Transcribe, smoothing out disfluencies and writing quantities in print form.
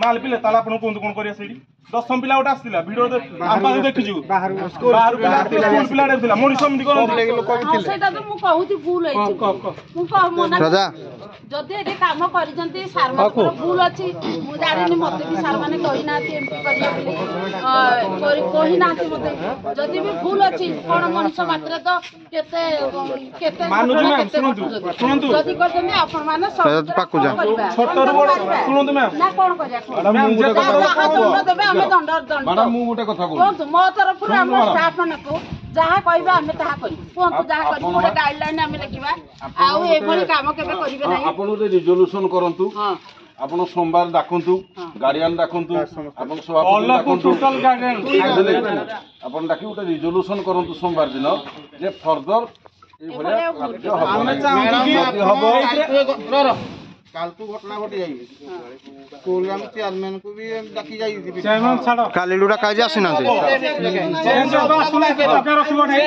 माल पिले ताला आपण कोन कोन करिया सेडी 10 पिला उठ आस्तिला वीडियो आंपा देखिजु बाहर पिला स्कूल पिला देथिला मोनी समडी कोन लोक भी थिले सेटा तो मु कहूती भूल होई मु कह मना राजा जदि ए काम करिजंती सार मात्र भूल अछि मु जानिनी मते भी सार माने कहि ना एमपी करियो कहि ना मते जदि भी भूल अछि कोन मनुष्य मात्र तो केते केते मानु मैम सुनंतु जदि करजंती आपण माने सब पाकु जा छोट बड़ सुनंतु मैम ना कोन करिया मैम जे दंड देबे हमें दंड मैडम मु गुटे कथा कोन मो तरफ रे हम स्टाफ मानको जहा कहबा हमें ताहा करी कोन जहा करी मोर गाइडलाइन हमें लिखिबा आउ ए भली काम केबे करिवे नै आपण रे रिजोल्यूशन करंतु आपण सोमवार डाकंतु गार्डियन डाकंतु आपण सभापति डाकंतु टोटल गार्डियन आपण डाकी उटे रिजोल्यूशन करंतु सोमवार दिन जे फर्दर ए भले हमें चाहू कि कालतु घटना घटी जाई स्कूल हम चेयरमैन को भी डाकी जाई चेयरमैन छाड़ो काली लुडा काजी आसिना चेंज होबा सुना के टका रखबो नै